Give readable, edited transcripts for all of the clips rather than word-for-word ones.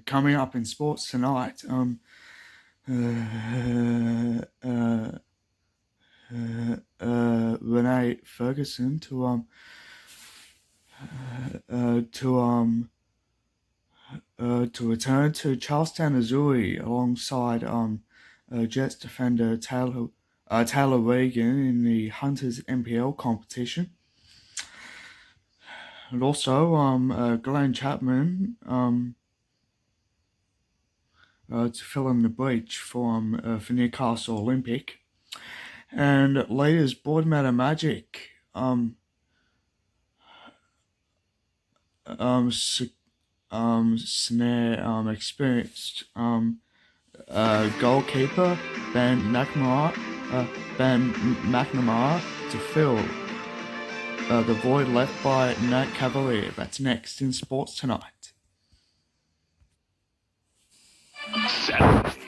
Coming up in sports tonight, Renee Ferguson to return to Charlestown, Missouri, alongside Jets defender Taylor Regan in the Hunters NPL competition, and also Glenn Chapman to fill in the breach for Newcastle Olympic, and Leaders Board Matter Magic snare experienced goalkeeper Ben McNamara to fill the void left by Nat Cavalier. That's next in Sports Tonight. Saturday.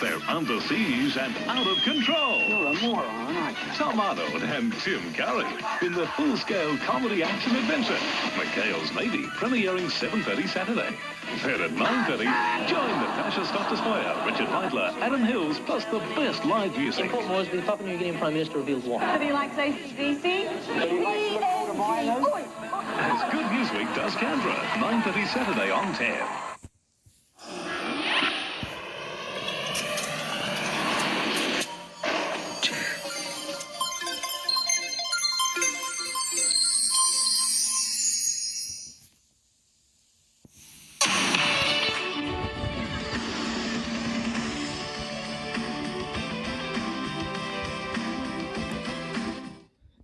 They're underseas and out of control. You're a moron, aren't you? Tom Arnold and Tim Curry in the full-scale comedy action adventure, McHale's Navy, premiering 7:30 Saturday. Then at 9:30, join Natasha Stock-Destroyer, Richard Heidler, Adam Hills, plus the best live music. In Port Moresby, the Papua New Guinean Prime Minister reveals what? That he likes AC/DC. As Good News Week does Canberra, 9:30 Saturday on 10.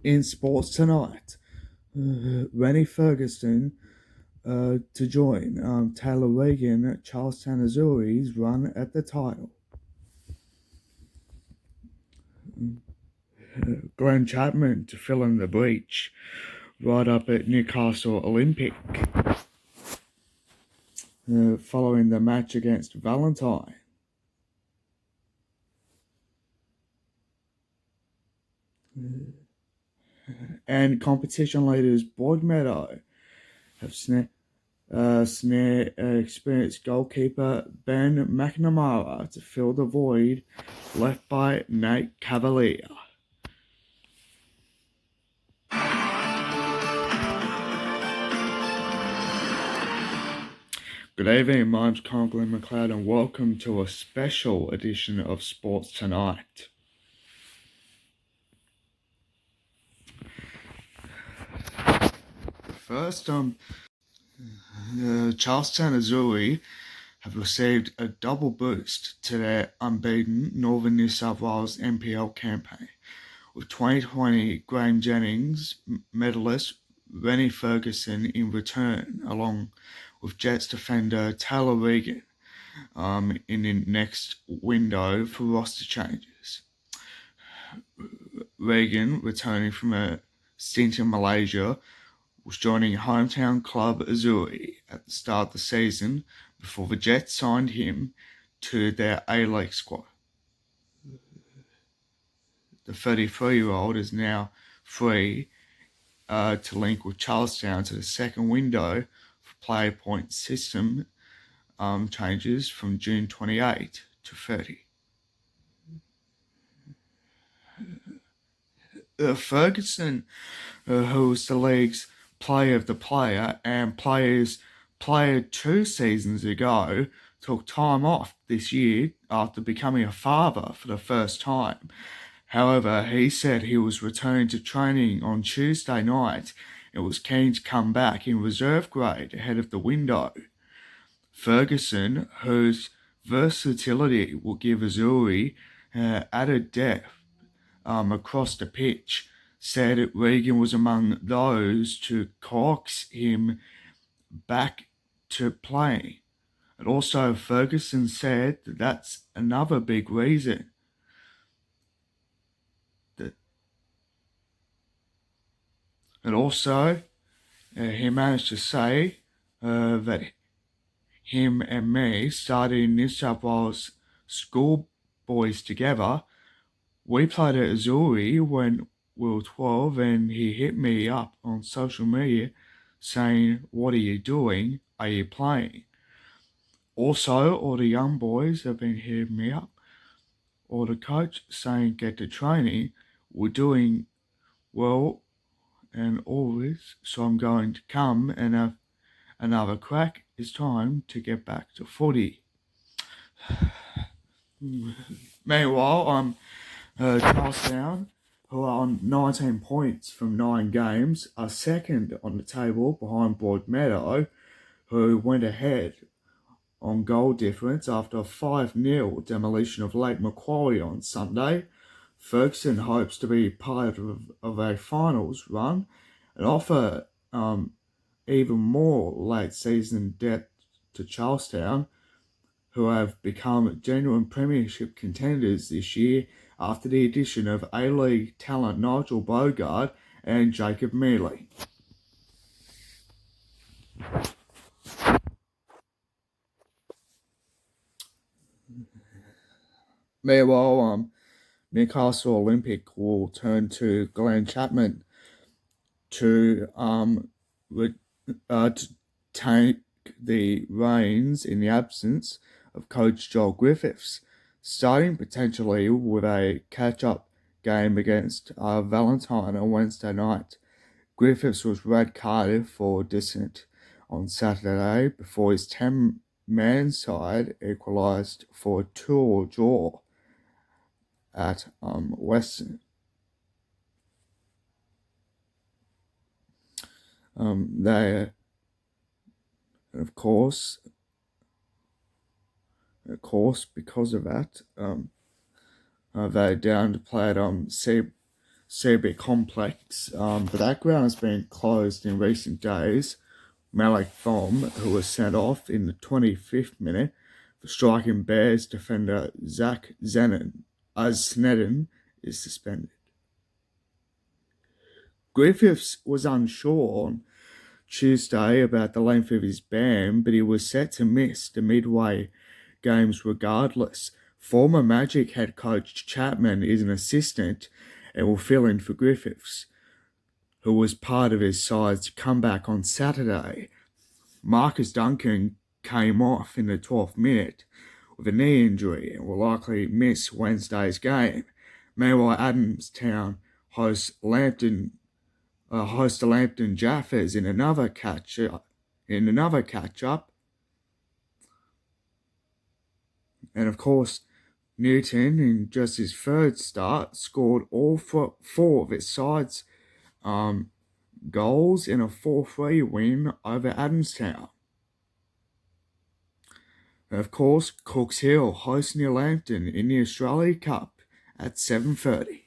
In Sports Tonight, Rennie Ferguson to join Taylor Regan at Charlestown, Missouri's run at the title. Glenn Chapman to fill in the breach right up at Newcastle Olympic following the match against Valentine. And competition leaders Broadmeadow have experienced goalkeeper Ben McNamara to fill the void left by Nate Cavalier. Good evening, my name's Conklin McLeod and welcome to a special edition of Sports Tonight. First, Charlestown, Missouri have received a double boost to their unbeaten Northern New South Wales NPL campaign, with 2020 Graham Jennings medalist Rennie Ferguson in return, along with Jets defender Taylor Regan in the next window for roster changes. Regan, returning from a stint in Malaysia, was joining hometown club Azuri at the start of the season before the Jets signed him to their A-League squad. The 33-year-old is now free to link with Charlestown to the second window for player point system changes from June 28 to 30. Ferguson, who was the league's player of the player and player 2 seasons ago, took time off this year after becoming a father for the first time. However, he said he was returning to training on Tuesday night and was keen to come back in reserve grade ahead of the window. Ferguson, whose versatility will give Azuri added depth across the pitch, said Regan was among those to coax him back to playing. And also Ferguson said that that's another big reason and also he managed to say that him and me started in New South Wales schoolboys together. We played at Azuri when we were 12 and he hit me up on social media saying, "What are you doing? Are you playing?" Also, all the young boys have been hitting me up, or the coach saying, "Get to training. We're doing well and all this, so I'm going to come and have another crack. It's time to get back to footy." Meanwhile, Charlestown, who are on 19 points from 9 games, are second on the table behind Broadmeadow, who went ahead on goal difference after a 5-0 demolition of Lake Macquarie on Sunday. Ferguson hopes to be part of a finals run and offer even more late season depth to Charlestown, who have become genuine premiership contenders this year after the addition of A-League talent Nigel Bogard and Jacob Mealy. Meanwhile, Newcastle Olympic will turn to Glenn Chapman to take the reins in the absence of coach Joel Griffiths, starting potentially with a catch-up game against Valentine on Wednesday night. Griffiths was red-carded for dissent on Saturday before his 10-man side equalised for a 2-2 draw at Western. They, of course, because of that, they down to play at CB Complex, but that ground has been closed in recent days. Malik Thom, who was sent off in the 25th minute for striking Bears defender Zach Snedden, is suspended. Griffiths was unsure on Tuesday about the length of his ban, but he was set to miss the midway games regardless. Former Magic head coach Chapman is an assistant and will fill in for Griffiths, who was part of his side's comeback on Saturday. Marcus Duncan came off in the 12th minute with a knee injury and will likely miss Wednesday's game. Meanwhile, Adamstown hosts the Lambton Jaffers in another catch-up. And of course, Newton, in just his third start, scored all four of his side's goals in a 4-3 win over Adamstown. And of course, Cooks Hill hosts New Lambton in the Australia Cup at 7:30.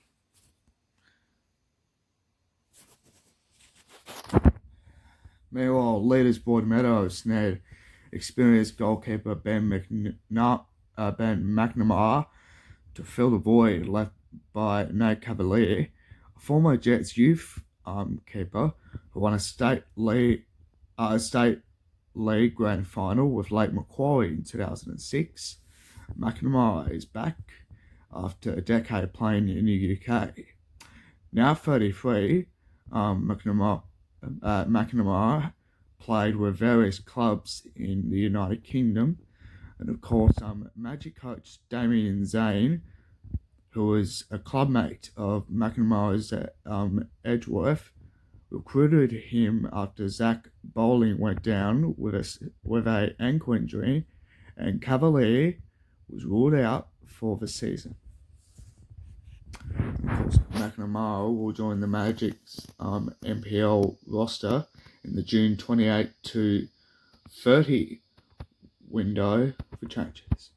Meanwhile, leaders Broadmeadow snared experienced goalkeeper Ben McNamara to fill the void left by Nate Cavalier, a former Jets youth keeper who won a state league grand final with Lake Macquarie in 2006. McNamara is back after a decade playing in the UK. Now 33, McNamara played with various clubs in the United Kingdom, and of course, Magic coach Damien Zane, who was a clubmate of McNamara's Edgeworth, recruited him after Zach Bowling went down with a ankle injury, and Cavalier was ruled out for the season. Of course, McNamara will join the Magic's NPL roster in the June 28 to 30 window for changes.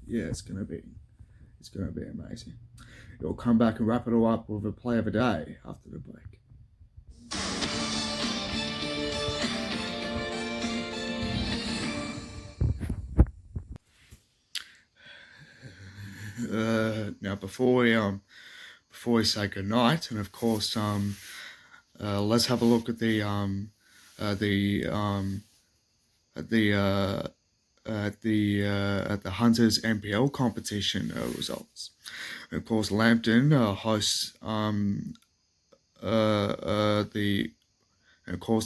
Yeah, it's gonna be amazing. It'll come back and wrap it all up with a play of the day after the break. Now before we say goodnight, and of course let's have a look at the at the Hunters NPL competition results. And of course, Lambton hosts the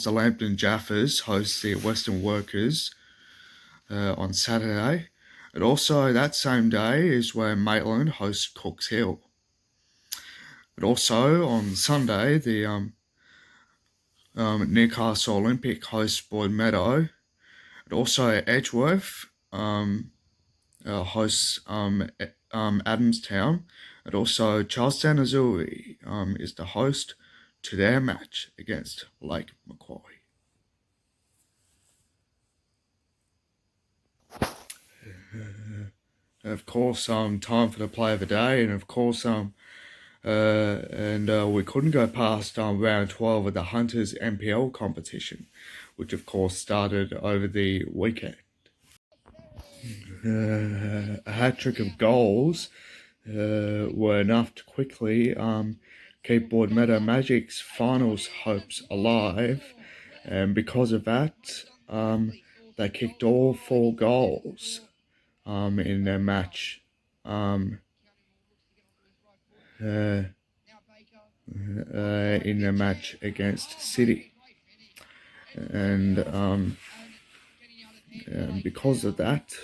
Lambton Jaffers hosts the Western Workers on Saturday. And also that same day is where Maitland hosts Cooks Hill. But also on Sunday, the Newcastle Olympic hosts Broadmeadow. And also Edgeworth hosts Adamstown. And also Charlestown Azuri is the host to their match against Lake Macquarie. Of course, time for the play of the day, and of course, we couldn't go past round 12 of the Hunters NPL competition, which of course started over the weekend. A hat-trick of goals were enough to quickly keep Broadmeadow Magic's finals hopes alive, and because of that, they kicked all 4 goals in their match against City, and because of that,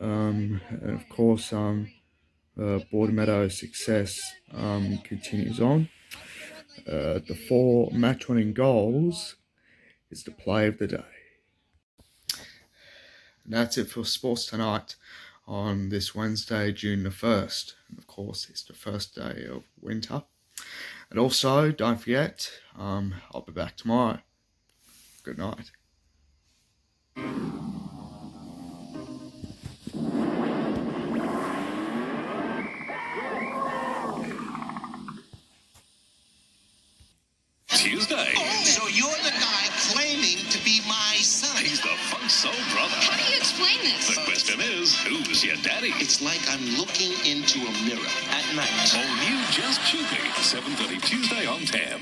of course, Broadmeadow's success continues on. The 4 match-winning goals is the play of the day. And that's it for sports tonight on this Wednesday, June the 1st. And of course, it's the first day of winter. And also, don't forget, I'll be back tomorrow. Good night. Tuesday. So you're the guy claiming to be my son. He's the funk soul brother. How do you explain this? The question is, who's your daddy? It's like I'm looking into a mirror at night. All new Just Choopy, 7:30 Tuesday on 10.